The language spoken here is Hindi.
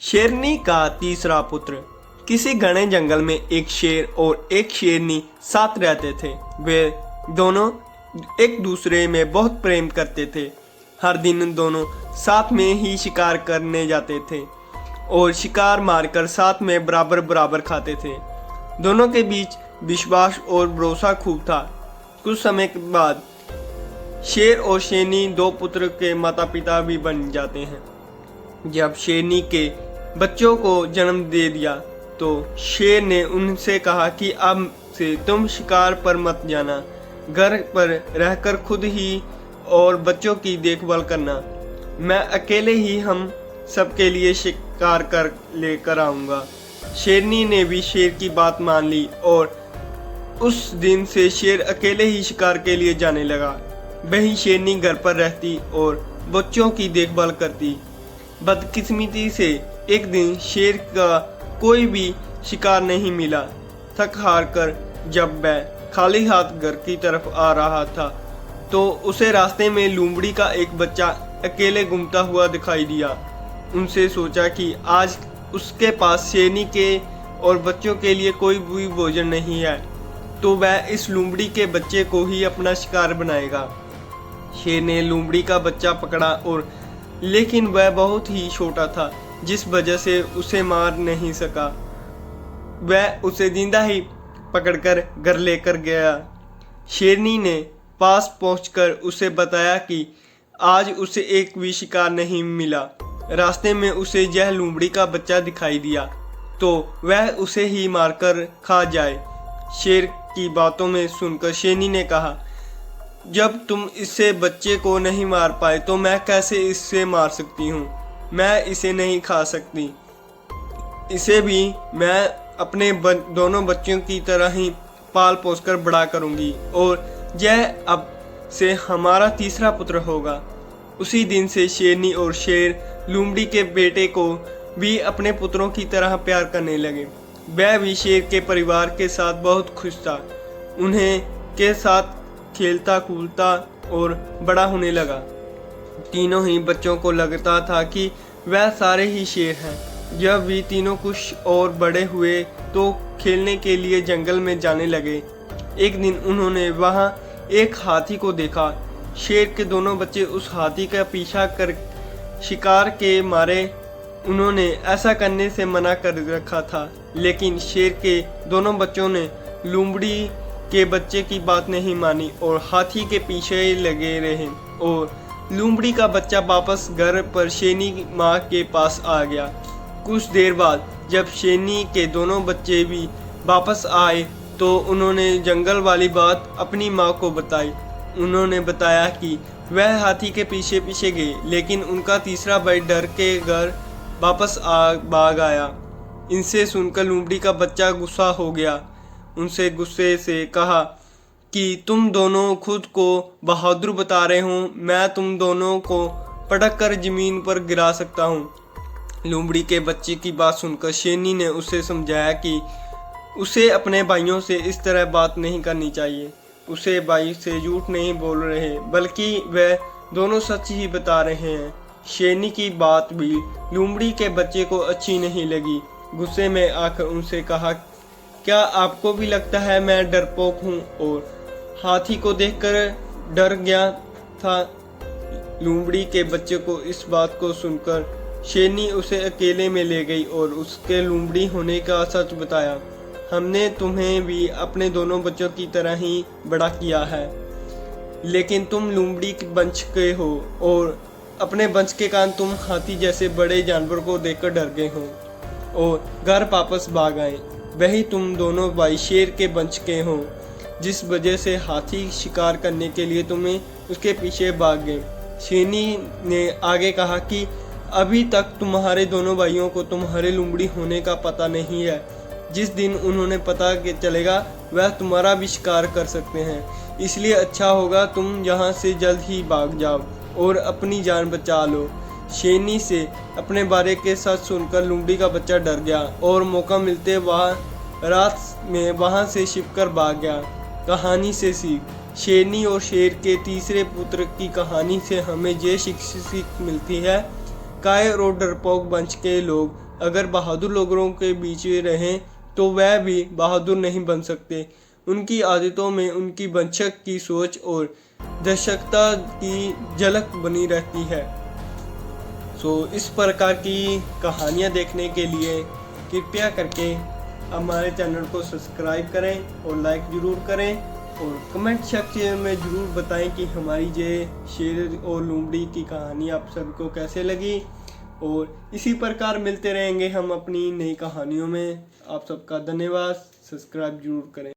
शेरनी का तीसरा पुत्र। किसी घने जंगल में एक शेर और एक शेरनी साथ रहते थे। वे दोनों एक दूसरे में बहुत प्रेम करते थे। हर दिन दोनों साथ में ही शिकार करने जाते थे और शिकार मारकर साथ में बराबर बराबर खाते थे। दोनों के बीच विश्वास और भरोसा खूब था। कुछ समय के बाद शेर और शेरनी दो पुत्र के माता पिता भी बन जाते हैं। जब शेरनी के बच्चों को जन्म दे दिया तो शेर ने उनसे कहा कि अब से तुम शिकार पर मत जाना, घर पर रहकर खुद ही और बच्चों की देखभाल करना। मैं अकेले ही हम सबके लिए शिकार कर लेकर आऊँगा। शेरनी ने भी शेर की बात मान ली और उस दिन से शेर अकेले ही शिकार के लिए जाने लगा। वही शेरनी घर पर रहती और बच्चों की देखभाल करती। बदकिस्मती से एक दिन शेर का कोई भी शिकार नहीं मिला। थक हार कर जब वह खाली हाथ घर की तरफ आ रहा था तो उसे रास्ते में लोमड़ी का एक बच्चा अकेले घूमता हुआ दिखाई दिया। उनसे सोचा कि आज उसके पास शेरनी के और बच्चों के लिए कोई भी भोजन नहीं है तो वह इस लोमड़ी के बच्चे को ही अपना शिकार बनाएगा। शेर ने लोमड़ी का बच्चा पकड़ा और लेकिन वह बहुत ही छोटा था जिस वजह से उसे मार नहीं सका। वह उसे जिंदा ही पकड़कर घर लेकर गया। शेरनी ने पास पहुंचकर उसे बताया कि आज उसे एक भी शिकार नहीं मिला। रास्ते में उसे यह लोमड़ी का बच्चा दिखाई दिया तो वह उसे ही मारकर खा जाए। शेर की बातों में सुनकर शेरनी ने कहा, जब तुम इससे बच्चे को नहीं मार पाए तो मैं कैसे इससे मार सकती हूँ। मैं इसे नहीं खा सकती। इसे भी मैं अपने दोनों बच्चों की तरह ही पाल पोस कर बड़ा करूँगी और यह अब से हमारा तीसरा पुत्र होगा। उसी दिन से शेरनी और शेर लोमड़ी के बेटे को भी अपने पुत्रों की तरह प्यार करने लगे। वह भी शेर के परिवार के साथ बहुत खुश था। उन्हें के साथ खेलता कूदता और बड़ा होने लगा। तीनों ही बच्चों को लगता था कि वह सारे ही शेर हैं। जब भी तीनों कुछ और बड़े हुए तो खेलने के लिए जंगल में जाने लगे। एक दिन उन्होंने वहां एक हाथी को देखा। शेर के दोनों बच्चे उस हाथी का पीछा कर शिकार के मारे उन्होंने ऐसा करने से मना कर रखा था, लेकिन शेर के दोनों बच्चों ने लोमड़ी के बच्चे की बात नहीं मानी और हाथी के पीछे लगे रहे और लोमड़ी का बच्चा वापस घर पर शेरनी माँ के पास आ गया। कुछ देर बाद जब शेरनी के दोनों बच्चे भी वापस आए तो उन्होंने जंगल वाली बात अपनी माँ को बताई। उन्होंने बताया कि वह हाथी के पीछे पीछे गए, लेकिन उनका तीसरा भाई डर के घर वापस भाग आया। इनसे सुनकर लोमड़ी का बच्चा गुस्सा हो गया। उनसे गुस्से से कहा कि तुम दोनों खुद को बहादुर बता रहे हो, मैं तुम दोनों को पटक कर जमीन पर गिरा सकता हूँ। लोमड़ी के बच्चे की बात सुनकर शेरनी ने उसे समझाया कि उसे अपने भाइयों से इस तरह बात नहीं करनी चाहिए। उसे भाई से झूठ नहीं बोल रहे बल्कि वह दोनों सच ही बता रहे हैं। शेरनी की बात भी लोमड़ी के बच्चे को अच्छी नहीं लगी। गुस्से में आकर उनसे कहा, क्या आपको भी लगता है मैं डरपोक हूँ और हाथी को देखकर डर गया था। लोमड़ी के बच्चे को इस बात को सुनकर शेरनी उसे अकेले में ले गई और उसके लोमड़ी होने का सच बताया। हमने तुम्हें भी अपने दोनों बच्चों की तरह ही बड़ा किया है, लेकिन तुम लोमड़ी के वंश के हो और अपने वंश के कारण तुम हाथी जैसे बड़े जानवर को देखकर डर गए हो और घर वापस भाग आए। वही तुम दोनों भाई शेर के वंश के हो, जिस वजह से हाथी शिकार करने के लिए तुम्हें उसके पीछे भाग गए। शेरनी ने आगे कहा कि अभी तक तुम्हारे दोनों भाइयों को तुम्हारे लोमड़ी होने का पता नहीं है। जिस दिन उन्होंने पता चलेगा वह तुम्हारा भी शिकार कर सकते हैं। इसलिए अच्छा होगा तुम यहाँ से जल्द ही भाग जाओ और अपनी जान बचा लो। शेरनी से अपने बारे के सच सुनकर लोमड़ी का बच्चा डर गया और मौका मिलते रात में वहाँ से छिपकर भाग गया। कहानी से सीख। शेरनी और शेर के तीसरे पुत्र की कहानी से हमें ये सीख मिलती है, कायर और डरपोक वंश के लोग अगर बहादुर लोगों के बीच में रहें तो वह भी बहादुर नहीं बन सकते। उनकी आदतों में उनकी वंशक की सोच और दर्शकता की झलक बनी रहती है। इस प्रकार की कहानियाँ देखने के लिए कृपया करके हमारे चैनल को सब्सक्राइब करें और लाइक ज़रूर करें और कमेंट सेक्शन में ज़रूर बताएं कि हमारी ये शेर और लोमड़ी की कहानी आप सबको कैसे लगी। और इसी प्रकार मिलते रहेंगे हम अपनी नई कहानियों में। आप सबका धन्यवाद। सब्सक्राइब जरूर करें।